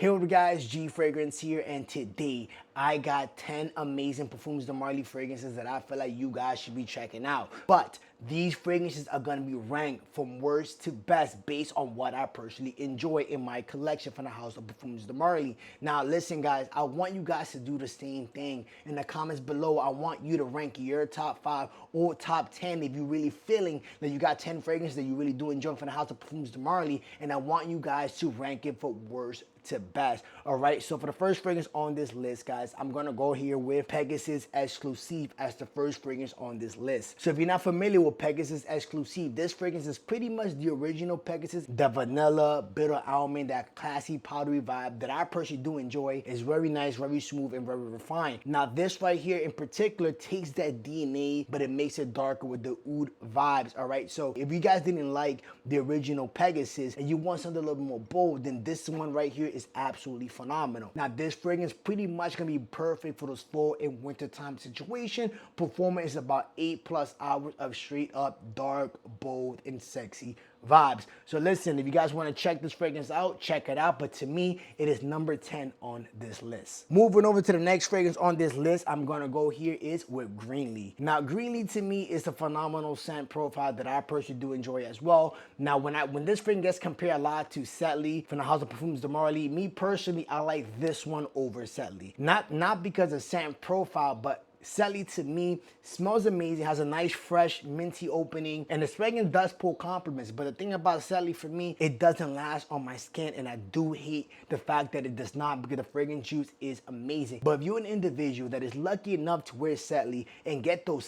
Hey what up guys, G Fragrance here, and today I got 10 amazing Parfums de Marly fragrances that I feel like you guys should be checking out. But these fragrances are gonna be ranked from worst to best based on what I personally enjoy in my collection from the house of Parfums de Marly. Now listen guys, I want you guys to do the same thing. In the comments below, I want you to rank your top 5 or top 10 if you're really feeling that you got 10 fragrances that you really do enjoy from the house of Parfums de Marly, and I want you guys to rank it for worst to best. All right, so for the first fragrance on this list, guys, I'm gonna go here with Pegasus Exclusive as the first fragrance on this list. So if you're not familiar with Pegasus Exclusive, this fragrance is pretty much the original Pegasus. The vanilla, bitter almond, that classy powdery vibe that I personally do enjoy is very nice, very smooth, and very refined. Now this right here in particular takes that DNA, but it makes it darker with the oud vibes. All right, so if you guys didn't like the original Pegasus and you want something a little more bold, then this one right here is absolutely phenomenal. Now this fragrance pretty much gonna be perfect for those fall and winter time situation. Performance is about 8+ hours of straight up dark, bold, and sexy vibes. So listen, if you guys want to check this fragrance out, check it out. But to me, it is number 10 on this list. Moving over to the next fragrance on this list, I'm gonna go here is with Greenlee. Now Greenlee to me is a phenomenal scent profile that I personally do enjoy as well. Now when this fragrance gets compared a lot to Setley from the house of Parfums de Marly, me personally, I like this one over Setley. Not because of scent profile, but Setley to me smells amazing, has a nice fresh minty opening, and the fragrance does pull compliments. But the thing about Setley for me, it doesn't last on my skin, and I do hate the fact that it does not, because the fragrance juice is amazing. But if you're an individual that is lucky enough to wear Setley and get those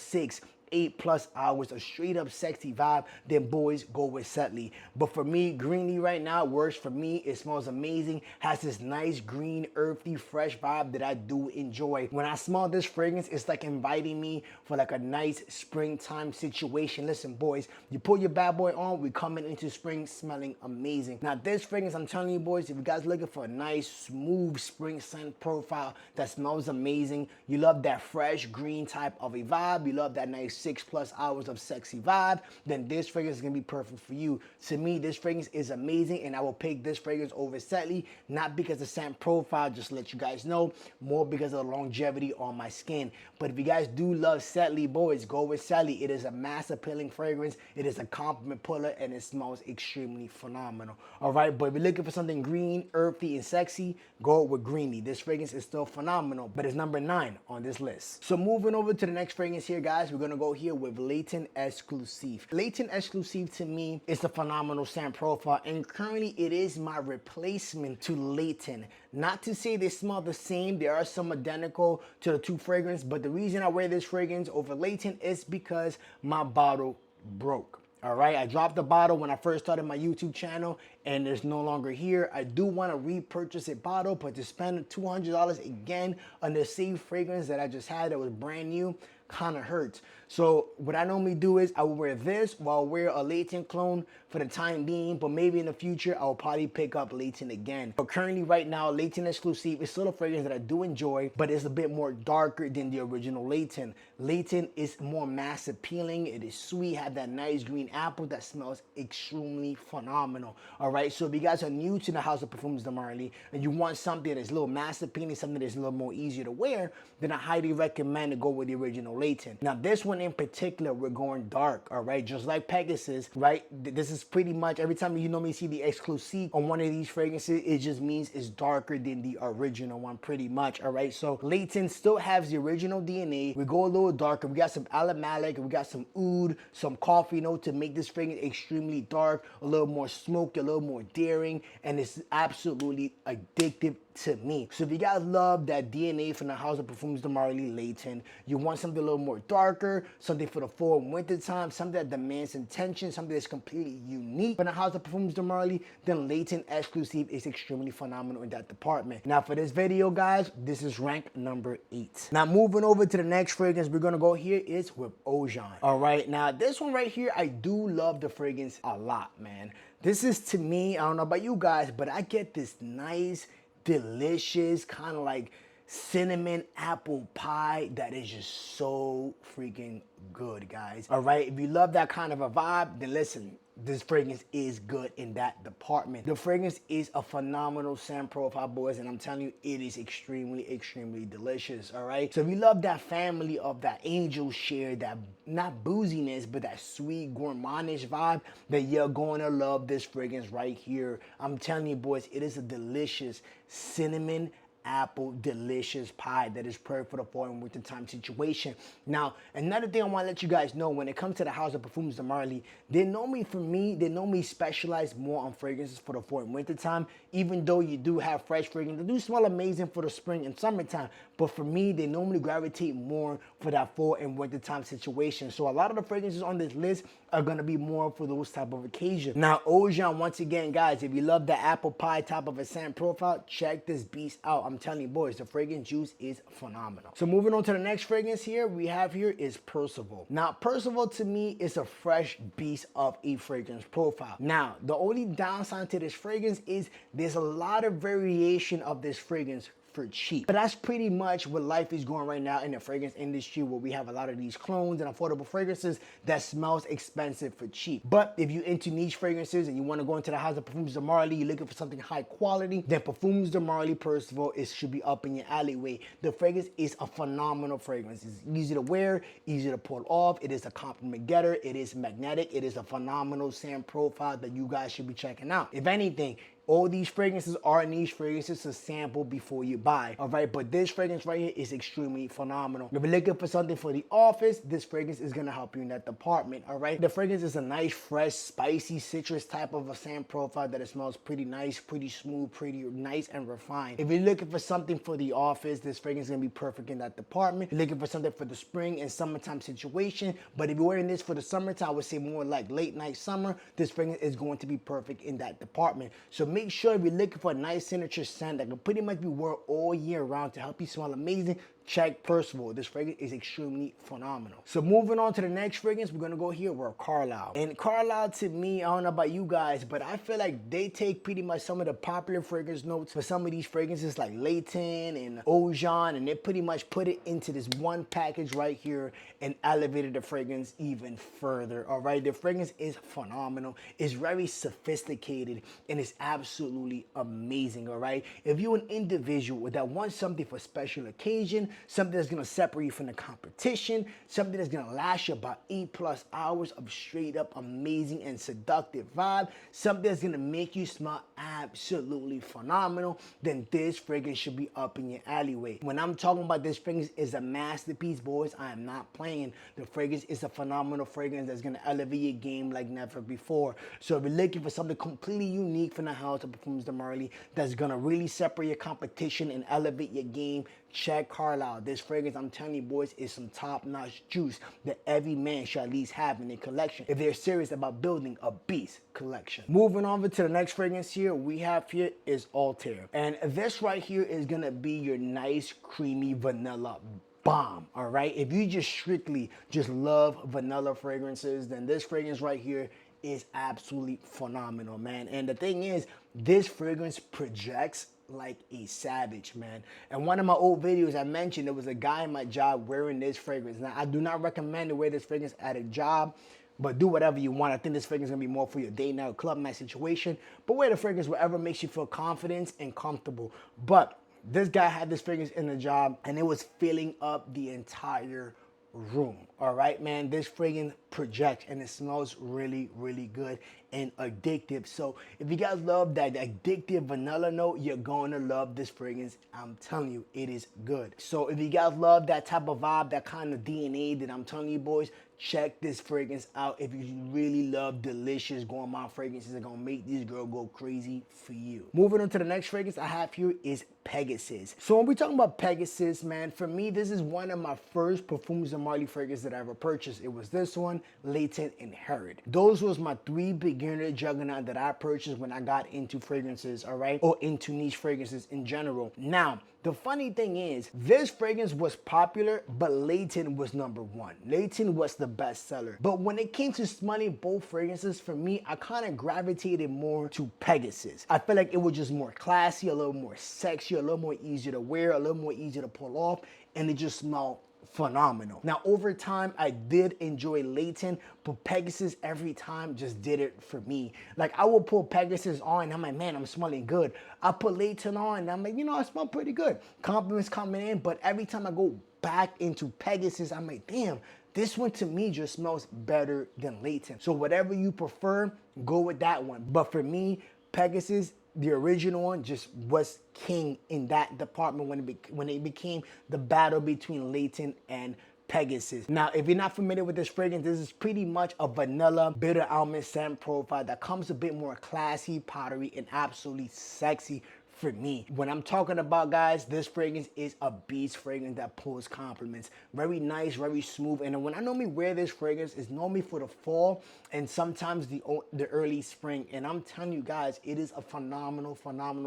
8+ hours of straight up sexy vibe, then boys, go with Setley. But for me, Greenlee right now works for me. It smells amazing, has this nice green, earthy, fresh vibe that I do enjoy. When I smell this fragrance, it's like inviting me for like a nice springtime situation. Listen boys, you put your bad boy on, we coming into spring smelling amazing. Now this fragrance, I'm telling you boys, if you guys looking for a nice, smooth spring scent profile that smells amazing, you love that fresh green type of a vibe, you love that nice 6+ hours of sexy vibe, then this fragrance is gonna be perfect for you. To me, this fragrance is amazing, and I will pick this fragrance over Setley, not because the scent profile, just to let you guys know, more because of the longevity on my skin. But if you guys do love Setley, boys, go with Setley. It is a mass appealing fragrance, it is a compliment puller, and it smells extremely phenomenal. All right, but if you're looking for something green, earthy, and sexy, go with Greenlee. This fragrance is still phenomenal, but it's number 9 on this list. So moving over to the next fragrance here, guys, we're gonna go here with Latent Exclusive. Latent Exclusive to me is a phenomenal scent profile, and currently it is my replacement to Latent. Not to say they smell the same, there are some identical to the two fragrances, but the reason I wear this fragrance over Latent is because my bottle broke. All right, I dropped the bottle when I first started my YouTube channel, and it's no longer here. I do want to repurchase a bottle, but to spend $200 again on the same fragrance that I just had that was brand new kind of hurts. So what I normally do is I will wear this while I wear a Latent clone for the time being, but maybe in the future I'll probably pick up Latent again. But currently right now, Latent Exclusive is still a fragrance that I do enjoy, but it's a bit more darker than the original Latent. Latent is more mass appealing, it is sweet, have that nice green apple that smells extremely phenomenal. All right, so if you guys are new to the house of Parfums de Marly and you want something that's a little mass appealing, something that's a little more easier to wear, then I highly recommend to go with the original Latent. Now this one in particular, we're going dark, all right, just like Pegasus, right? This is pretty much, every time you normally see the exclusive on one of these fragrances, it just means it's darker than the original one pretty much. All right, so Latent still has the original DNA. We go a little darker, we got some aromatic, we got some oud, some coffee note to make this fragrance extremely dark, a little more smoky, a little more daring, and it's absolutely addictive to me. So if you guys love that DNA from the house of Parfums de Marly Latent, you want something a little more darker, something for the fall and winter time, something that demands attention, something that's completely unique from the house of Parfums de Marly, then Latent Exclusive is extremely phenomenal in that department. Now for this video, guys, this is rank number 8. Now moving over to the next fragrance we're gonna go here is with Ojan. All right, now this one right here, I do love the fragrance a lot, man. This is, to me, I don't know about you guys, but I get this nice, delicious, kind of like cinnamon apple pie that is just so freaking good, guys. All right, if you love that kind of a vibe, then listen, this fragrance is good in that department. The fragrance is a phenomenal scent profile, boys, and I'm telling you, it is extremely, extremely delicious, all right? So if you love that family of that angel share, that not booziness, but that sweet gourmandish vibe, then you're going to love this fragrance right here. I'm telling you, boys, it is a delicious cinnamon apple delicious pie that is perfect for the fall and winter time situation. Now, another thing I want to let you guys know, when it comes to the house of Parfums de Marly, they normally specialize more on fragrances for the fall and winter time, even though you do have fresh fragrances. They do smell amazing for the spring and summertime, but for me, they normally gravitate more for that fall and winter time situation. So a lot of the fragrances on this list are going to be more for those type of occasions. Now, Ojan, once again, guys, if you love the apple pie type of a scent profile, check this beast out. I'm telling you, boys, the fragrance juice is phenomenal. So moving on to the next fragrance here, we have here is Percival. Now, Percival to me is a fresh beast of a fragrance profile. Now, the only downside to this fragrance is there's a lot of variation of this fragrance for cheap. But that's pretty much what life is going right now in the fragrance industry, where we have a lot of these clones and affordable fragrances that smells expensive for cheap. But if you're into niche fragrances and you want to go into the house of Parfums de Marly, you're looking for something high quality, then Parfums de Marly Percival should be up in your alleyway. The fragrance is a phenomenal fragrance. It's easy to wear, easy to pull off. It is a compliment getter. It is magnetic. It is a phenomenal scent profile that you guys should be checking out. If anything, all these fragrances are niche fragrances to sample before you buy, all right? But this fragrance right here is extremely phenomenal. If you're looking for something for the office, this fragrance is gonna help you in that department, all right? The fragrance is a nice, fresh, spicy, citrus type of a scent profile that it smells pretty nice, pretty smooth, pretty nice and refined. If you're looking for something for the office, this fragrance is gonna be perfect in that department. If you're looking for something for the spring and summertime situation, but if you're wearing this for the summertime, I would say more like late night summer, this fragrance is going to be perfect in that department. So make sure if you're looking for a nice signature scent that can pretty much be worn all year round to help you smell amazing, check Percival. This fragrance is extremely phenomenal. So moving on to the next fragrance, we're gonna go here with Carlisle. And Carlisle, to me, I don't know about you guys, but I feel like they take pretty much some of the popular fragrance notes for some of these fragrances like Layton and Ojan, and they pretty much put it into this one package right here and elevated the fragrance even further, all right? The fragrance is phenomenal. It's very sophisticated and it's absolutely amazing, all right? If you're an individual that wants something for special occasion, something that's gonna separate you from the competition, something that's gonna last you about 8+ hours of straight up amazing and seductive vibe, something that's gonna make you smell absolutely phenomenal, then this fragrance should be up in your alleyway. When I'm talking about this fragrance is a masterpiece, boys, I am not playing. The fragrance is a phenomenal fragrance that's gonna elevate your game like never before. So if you're looking for something completely unique from the house of Parfums de Marly that's gonna really separate your competition and elevate your game, check Carlisle. This fragrance, I'm telling you, boys, is some top-notch juice that every man should at least have in their collection if they're serious about building a beast collection. Moving on to the next fragrance here, we have here is Altair. And this right here is gonna be your nice, creamy vanilla bomb, all right? If you just strictly just love vanilla fragrances, then this fragrance right here is absolutely phenomenal, man. And the thing is, this fragrance projects like a savage, man. And one of my old videos I mentioned there was a guy in my job wearing this fragrance. Now, I do not recommend to wear this fragrance at a job, but do whatever you want. I think this fragrance is gonna be more for your day night, club night situation. But wear the fragrance wherever makes you feel confident and comfortable. But this guy had this fragrance in the job and it was filling up the entire room, all right, man. This fragrance projects and it smells really, really good and addictive. So if you guys love that addictive vanilla note, you're gonna love this fragrance. I'm telling you, it is good. So if you guys love that type of vibe, that kind of DNA that I'm telling you, boys, check this fragrance out. If you really love delicious gourmand fragrances that are gonna make this girl go crazy for you. Moving on to the next fragrance I have here is Pegasus. So when we talking about Pegasus, man, for me, this is one of my first Parfums de Marly fragrances that I ever purchased. It was this one, Layton and Herod. Those was my 3 beginning beginner juggernaut that I purchased when I got into fragrances, all right? Or into niche fragrances in general. Now, the funny thing is, this fragrance was popular, but Layton was #1. Layton was the best seller. But when it came to smelling both fragrances, for me, I kind of gravitated more to Pegasus. I feel like it was just more classy, a little more sexy, a little more easier to wear, a little more easier to pull off, and it just smelled phenomenal. Now, over time, I did enjoy Layton, but Pegasus every time just did it for me. Like, I will pull Pegasus on, and I'm like, man, I'm smelling good. I put Layton on, and I'm like, you know, I smell pretty good. Compliments coming in, but every time I go back into Pegasus, I'm like, damn, this one to me just smells better than Layton. So whatever you prefer, go with that one. But for me, Pegasus, the original one, just was king in that department when it became the battle between Layton and Pegasus. Now, if you're not familiar with this fragrance, this is pretty much a vanilla bitter almond scent profile that comes a bit more classy, powdery, and absolutely sexy for me. When I'm talking about, guys, this fragrance is a beast fragrance that pulls compliments. Very nice, very smooth. And when I normally wear this fragrance, it's normally for the fall and sometimes the early spring. And I'm telling you guys, it is a phenomenal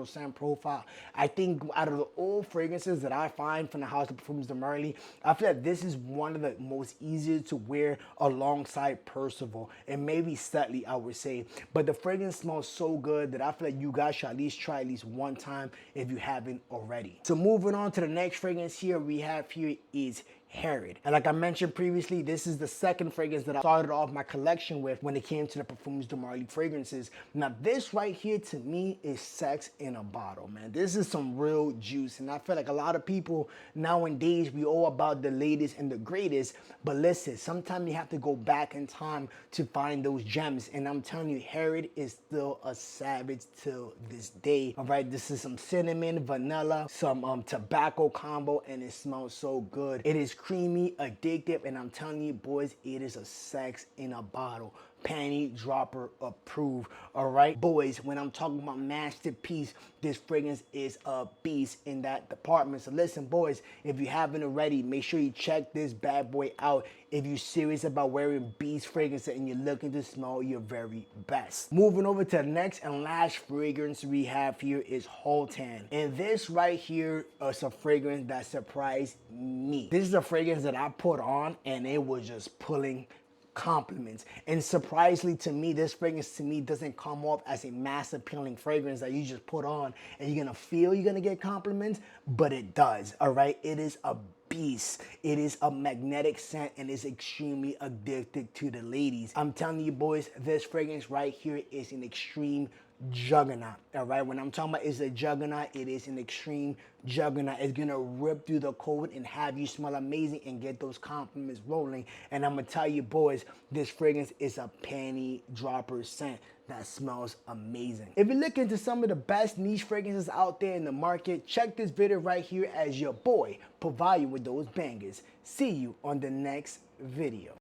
scent profile. I think out of the old fragrances that I find from the house of Parfums de Marly, I feel like this is one of the most easier to wear alongside Percival and maybe Stetley, I would say. But the fragrance smells so good that I feel like you guys should at least try at least one time if you haven't already. So moving on to the next fragrance here we have here is Herod. And like I mentioned previously, this is the second fragrance that I started off my collection with when it came to the Parfums de Marly fragrances. Now this right here to me is sex in a bottle, man. This is some real juice, and I feel like a lot of people nowadays, we all about the latest and the greatest, but listen, sometimes you have to go back in time to find those gems, and I'm telling you, Herod is still a savage till this day. All right, this is some cinnamon, vanilla, some tobacco combo, and it smells so good. It is creamy, addictive, and I'm telling you, boys, it is a sex in a bottle. Panty dropper approved. All right, boys, when I'm talking about masterpiece, this fragrance is a beast in that department. So listen, boys, if you haven't already, make sure you check this bad boy out if you're serious about wearing beast fragrance and you're looking to smell your very best. Moving over to the next and last fragrance we have here is Holtan. And this right here is a fragrance that surprised me. This is a fragrance that I put on and it was just pulling compliments. And surprisingly to me, this fragrance to me doesn't come off as a mass appealing fragrance that you just put on and you're gonna feel you're gonna get compliments, but it does. All right, it is a beast. It is a magnetic scent and is extremely addicted to the ladies. I'm telling you, boys, this fragrance right here is an extreme juggernaut. All right, when I'm talking about it's a juggernaut, it is an extreme juggernaut. It's gonna rip through the coat and have you smell amazing and get those compliments rolling. And I'm gonna tell you, boys, this fragrance is a panty dropper scent that smells amazing. If you're looking to some of the best niche fragrances out there in the market, check this video right here as your boy provide you with those bangers. See you on the next video.